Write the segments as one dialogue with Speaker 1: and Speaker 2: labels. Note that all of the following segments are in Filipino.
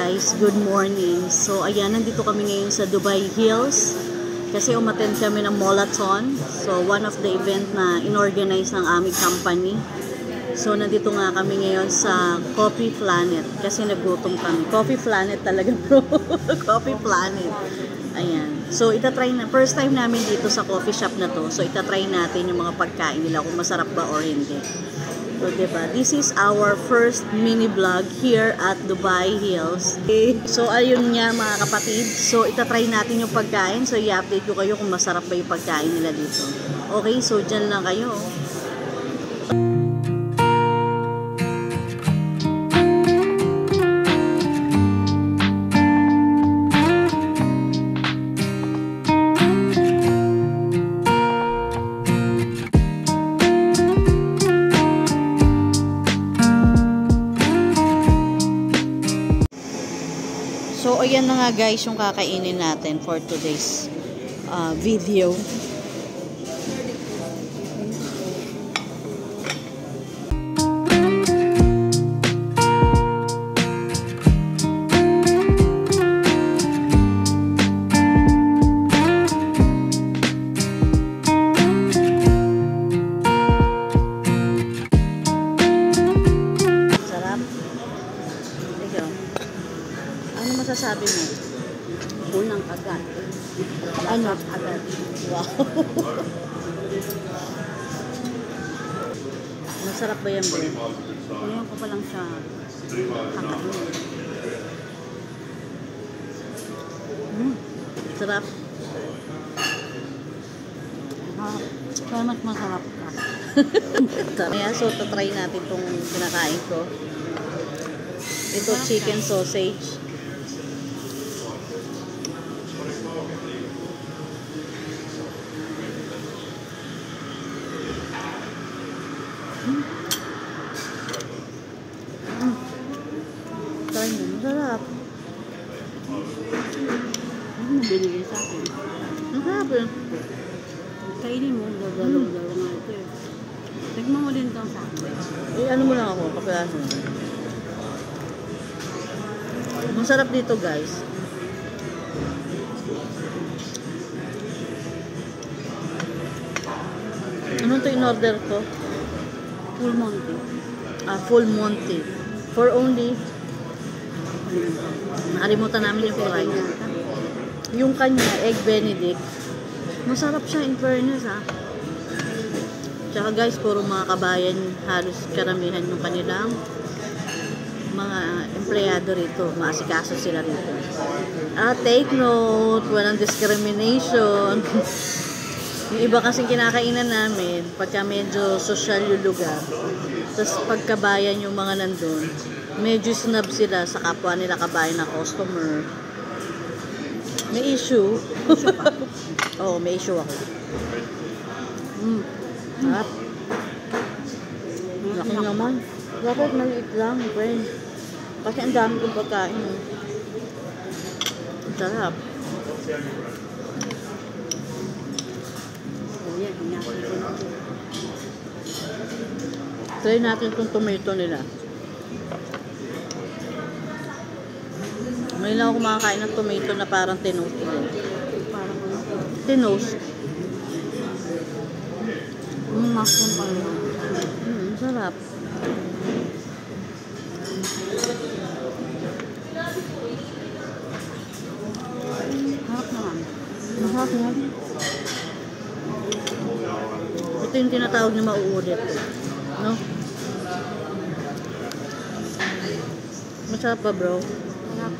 Speaker 1: guys, good morning. So ayan, nandito kami ngayon sa Dubai Hills kasi umattend kami ng Molathon. So one of the event na inorganize ng aming company. So nandito nga kami ngayon sa Coffee Planet kasi nagutom kami. Coffee Planet talaga bro. Coffee Planet. Ayan. So itatry na, first time namin dito sa coffee shop na to. So itatry natin yung mga pagkain nila kung masarap ba or hindi. So, diba? This is our first mini vlog here at Dubai Hills. Okay. So, ayun nga mga kapatid. So, itatry natin yung pagkain. So, i-update ko kayo kung masarap ba yung pagkain nila dito. Okay, so dyan lang kayo. So, ayan na nga guys yung kakainin natin for today's video. Ano masasabi mo?
Speaker 2: Unang agad.
Speaker 1: Ano?
Speaker 2: Agad.
Speaker 1: Wow. Masarap ba yan, Ben?
Speaker 2: Ngayon ko pa lang siya kakain.
Speaker 1: Sarap.
Speaker 2: Kaya mas masarap ka.
Speaker 1: Kaya, so, try natin itong kinakain ko. Ito, chicken sausage. Try mo, masarap.
Speaker 2: Ano mo binigay sa akin?
Speaker 1: Masarap eh.
Speaker 2: Kainin mo, dalaw-dalaw nga ito eh. Tignan mo din itong sa akin.
Speaker 1: Eh, ano mo lang ako, kapiraso. Masarap dito, guys. Anong to in-order ko?
Speaker 2: Full Monty.
Speaker 1: Full Monty. For only, nakalimutan namin yung price. Yung kanya, Egg Benedict. Masarap siya in fairness ha. Tsaka guys, puro mga kabayan, halos karamihan yung kanilang mga empleyado rito. Maasikaso sila rito. Take note, walang discrimination. Yung iba kasing kinakainan namin, pagka medyo social yung lugar, tapos pagkabayan yung mga nandun, medyo snub sila sa kapwa nila kabayan na customer. May issue. Oo, may issue ako. Sarap. Laki naman. Dapat maliit lang, friend. Kasi ang dami kong pagkain. Sarap. Try natin itong tomato nila. Ngayon lang ako makakain ng tomato na parang tinos.
Speaker 2: Parang ano?
Speaker 1: Tinos.
Speaker 2: Mushroom pa rin.
Speaker 1: Sarap.
Speaker 2: Harap naman.
Speaker 1: Masarap nga. Ito yung tinatawag na mauulit. No? Masarap ba, bro?
Speaker 2: Harap.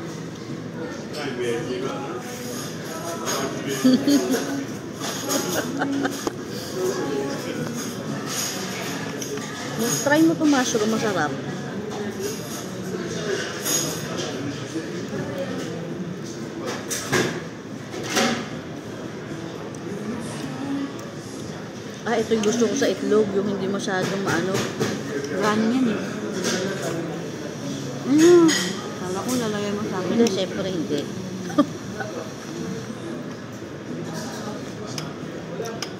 Speaker 1: Try mo itong mushroom, masarap. Ito yung gusto ko sa itlog, yung hindi masyadong maano.
Speaker 2: Run yan eh. Kala ko lalagay mo sa akin.
Speaker 1: Hindi, syempre hindi.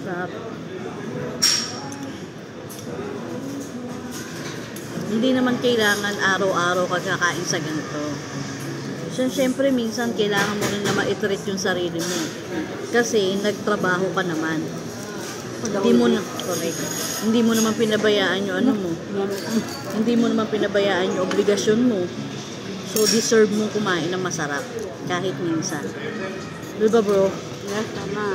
Speaker 1: Sarap. Hindi naman kailangan araw-araw ka kakain sa ganito. So, syempre, minsan kailangan mo rin na ma-treat yung sarili mo. Kasi, nagtrabaho ka naman. Hindi mo na, correct. Hindi mo naman pinabayaan yung ano mo. Hindi mo naman pinabayaan yung obligasyon mo. So, deserve mong kumain ng masarap. Kahit minsan. Diba, bro?
Speaker 2: Yes, tama.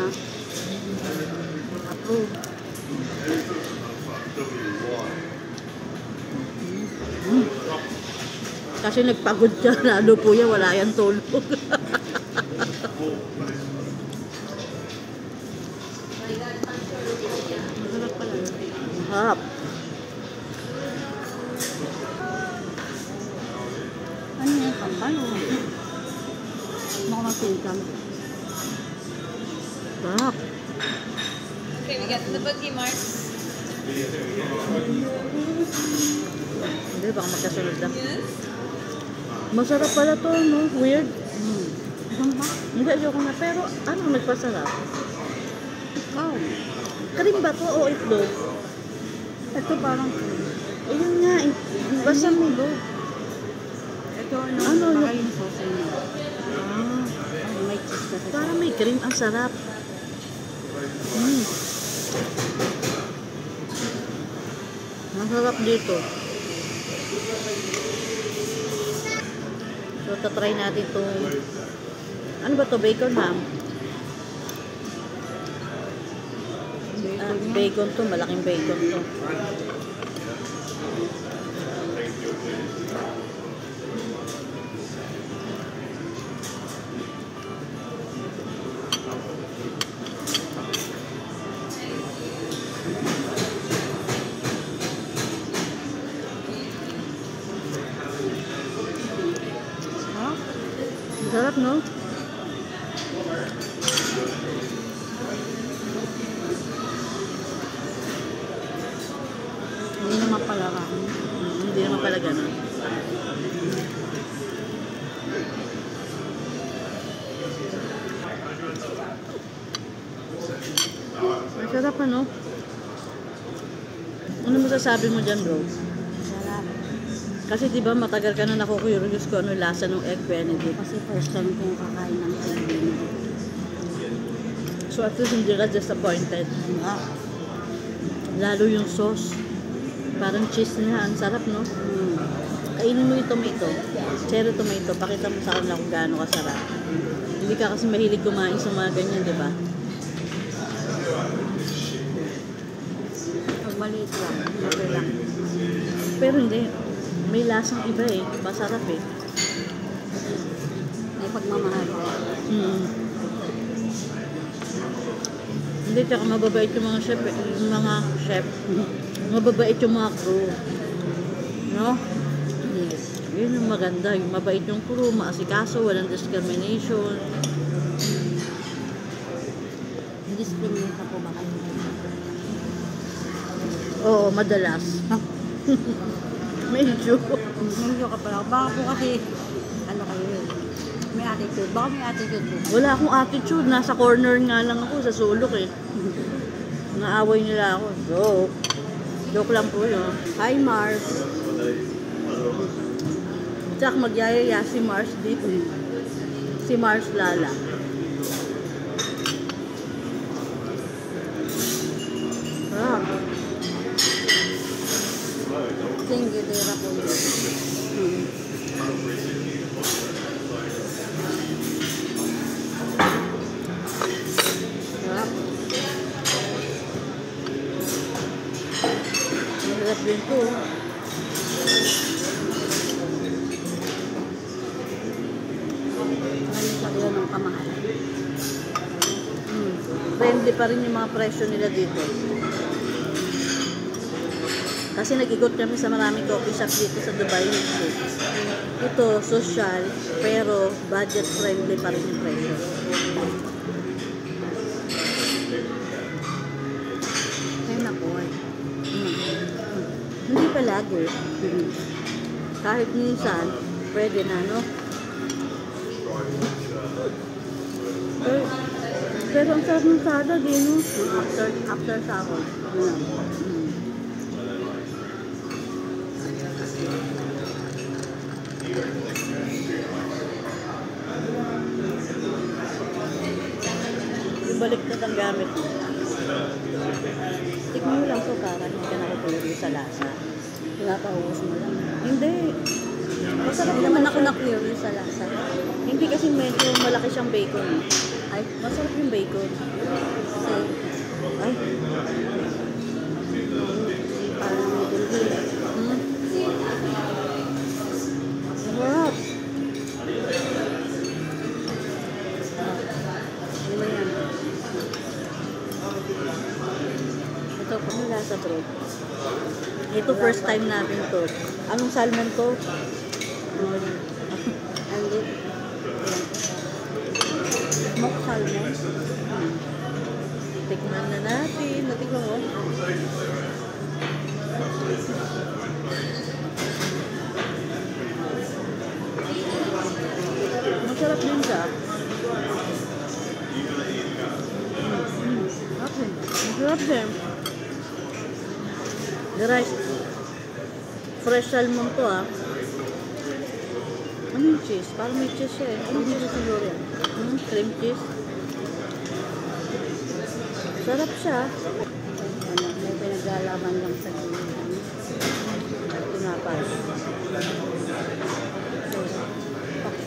Speaker 2: Approve.
Speaker 1: Kasi nagpagod ka, lalo po yan, wala yan tulog.
Speaker 2: Masarap pala.
Speaker 1: Hap.
Speaker 2: Ano yan? Kampal o? Baka magpintam.
Speaker 1: Hap.
Speaker 3: Okay, we got the boogie marks.
Speaker 1: Hindi, baka magkasunod na.
Speaker 3: Yes.
Speaker 1: Masarap pala to, no? Weird.
Speaker 2: Isang ba?
Speaker 1: Hindi, ayoko na. Pero, ano nagpasarap?
Speaker 2: Ikaw.
Speaker 1: Karim ba to o itlog?
Speaker 2: Ito parang
Speaker 1: Ayun nga, basta mo do.
Speaker 2: ito ano,
Speaker 1: Ano,
Speaker 2: baka
Speaker 1: ano?
Speaker 2: yung sauce niya.
Speaker 1: Ah,
Speaker 2: Ay, may cheese kasi.
Speaker 1: parang may cream. Ang sarap. Masarap dito. So, tatry natin itong... Ano ba to? Bacon, ma'am? Bacon to. Malaking bacon to.
Speaker 2: Ha?
Speaker 1: Sarap, no?
Speaker 2: Hindi naman pala ka.
Speaker 1: Hindi naman pala ganun. Ang sarap, ano? Ano masasabi mo dyan, bro?
Speaker 2: Sarap.
Speaker 1: Kasi di ba matagal ka na naku-curious ko ano yung lasa ng egg benedict.
Speaker 2: Kasi first time kong kakain ng egg benedict.
Speaker 1: So at least hindi ka disappointed.
Speaker 2: Ah.
Speaker 1: Lalo yung sauce. Parang cheese niya. Ang sarap, no? Kainin mo yung tomato. Cherry tomato. Pakita mo sa kanila kung gaano kasarap. Hindi ka kasi mahilig kumain sa mga ganyan, di ba?
Speaker 2: Pag maliit lang, okay lang.
Speaker 1: Pero hindi. May lasang iba eh. Masarap eh.
Speaker 2: May pagmamahal.
Speaker 1: Mm. Hindi, tsaka mababait yung mga chef. Yung mga chef. Mababait yung mga crew. No?
Speaker 2: Yes.
Speaker 1: Yun yung maganda. Yung mabait yung crew, maasikaso, walang discrimination.
Speaker 2: Discriminate na po ba kayo?
Speaker 1: Oo, madalas. Medyo.
Speaker 2: Medyo ka pala. Baka po kasi, ano kayo yun? May attitude. Baka may attitude po.
Speaker 1: Wala akong attitude. Nasa corner nga lang ako sa sulok eh. Naaway nila ako. Joke. Joke lang po yun. Hi, Mars. Tsak, magyayaya si Mars dito. Si Mars Lala. Ah,
Speaker 2: Singidera po yun.
Speaker 1: sarap. Masarap din to.
Speaker 2: Ano sa iyo ng kamahalan?
Speaker 1: Friendly pa rin yung mga presyo nila dito. Kasi nag-ikot kami sa maraming coffee shop dito sa Dubai Hills. Ito, social, pero budget friendly pa rin yung presyo.
Speaker 2: Kaya na po eh.
Speaker 1: Hindi palagi. Kahit minsan, pwede na, no? Pero ang sarap ng sada din, no? After sahod. baliktad ang gamit mo. Tikman mo lang to para hindi ka nakapulog sa lasa.
Speaker 2: Pinapaubos mo lang.
Speaker 1: Hindi. Masarap
Speaker 2: Hindi
Speaker 1: naman
Speaker 2: naman ako na-curious sa lasa.
Speaker 1: Hindi kasi medyo malaki siyang bacon. Ay, masarap yung bacon.
Speaker 2: Kasi
Speaker 1: Ay,
Speaker 2: parang may dulgil.
Speaker 1: mm. Masarap.
Speaker 2: Ano ba yan?
Speaker 1: Ito, ano lasa bro? Ito first time namin to. Anong salmon to?
Speaker 2: Hindi. Smoked salmon.
Speaker 1: Tikman na natin. Natikman mo? Masarap din siya.
Speaker 2: Okay.
Speaker 1: Masarap din. The rice. Fresh salmon to ah. Ano yung cheese? Parang may cheese siya eh. Ano yung cheese siguro yan? Cream cheese. Sarap siya.
Speaker 2: Ano, may pinaglalaman lang sa
Speaker 1: Tinapay.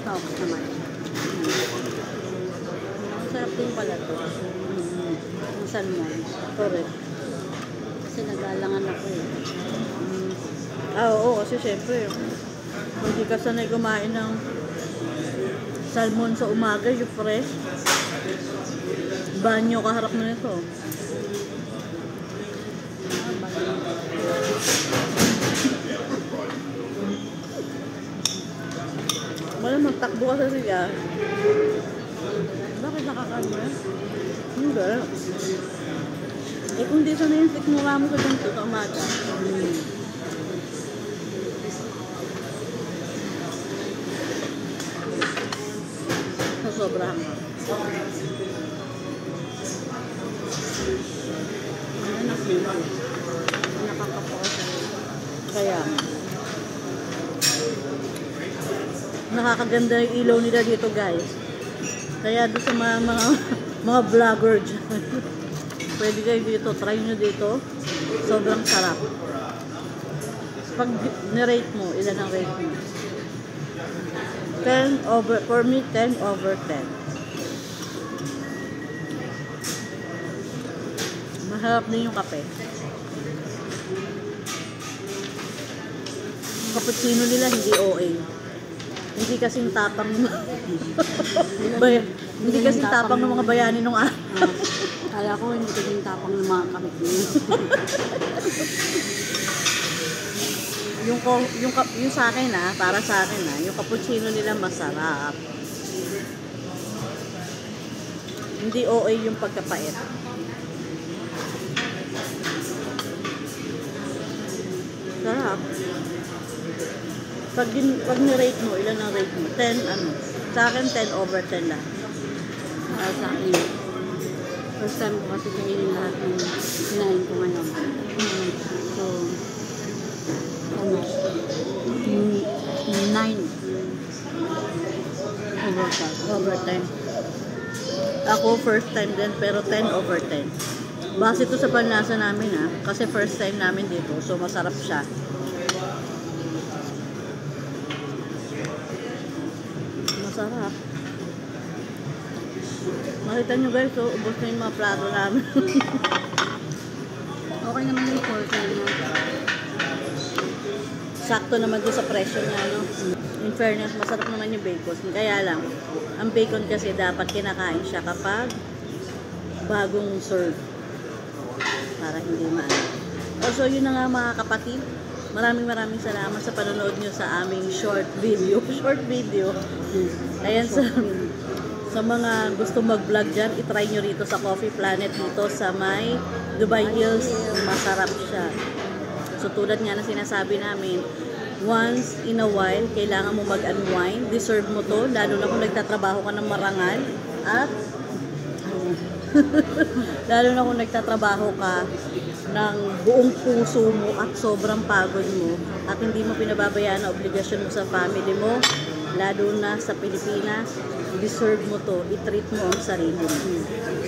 Speaker 2: Fox naman.
Speaker 1: Masarap din pala to.
Speaker 2: Ang salmon.
Speaker 1: Correct.
Speaker 2: Kasi nagalangan ako eh.
Speaker 1: Oo, kasi syempre, hindi ka sanay kumain ng salmon sa umaga, yung fresh. Banyo kaharap mo nito. Wala, magtakbo ka sa siya.
Speaker 2: Bakit nakakaano?
Speaker 1: Hindi. Eh kung di sanay yung sikmura mo sa ganito sa umaga. Sa sobrang.
Speaker 2: Ano na sila? Nakakaposa.
Speaker 1: Kaya nakakaganda yung ilaw nila dito guys. Kaya doon sa mga vlogger dyan, pwede kayo dito, try nyo dito. Sobrang sarap. Pag nirate mo, ilan ang rate mo? 10 over, for me 10 over 10. Masarap din yung kape. Cappuccino nila hindi OA. Hindi kasing tapang hindi kasing tapang ng mga bayani nung
Speaker 2: Kala ko hindi ko yung tapang ng mga kamit niyo.
Speaker 1: yung sa akin para sa akin yung cappuccino nila masarap. Hindi OA yung pagkapait. Sarap. Pag ni-rate mo, ilan ang rate mo? 10 ano? Sa akin 10 over 10 lang.
Speaker 2: Para sa akin. First time ko kasi kainin lahat ng kinain ko ngayon. So, ano? 9 over 10.
Speaker 1: Over 10. Ako first time din, pero 10 over 10. Base ito sa panlasa namin kasi first time namin dito, so masarap siya. Masarap. Makita nyo guys, so ubos na yung mga plato namin.
Speaker 2: Okay naman yung portion niya.
Speaker 1: Sakto naman doon sa presyo niya, no? In fairness, masarap naman yung bacon. Kaya lang, ang bacon kasi dapat kinakain siya kapag bagong serve. Para hindi maano. Also, yun na nga mga kapatid. Maraming salamat sa panonood nyo sa aming short video. Short video. Ayan, sa mga gusto mag-vlog dyan, itry nyo rito sa Coffee Planet dito sa may Dubai Hills. Masarap siya. So, tulad nga na sinasabi namin, once in a while, kailangan mo mag-unwind. Deserve mo to, lalo na kung nagtatrabaho ka ng marangal. At, lalo na kung nagtatrabaho ka ng buong puso mo at sobrang pagod mo at hindi mo pinababayaan ang obligasyon mo sa family mo, lalo na sa Pilipinas, deserve mo to, i-treat mo ang sarili mo.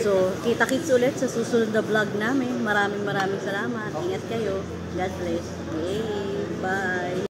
Speaker 1: So, kita-kits ulit sa susunod na vlog namin. Maraming salamat. Ingat kayo. God bless. Yay! Bye!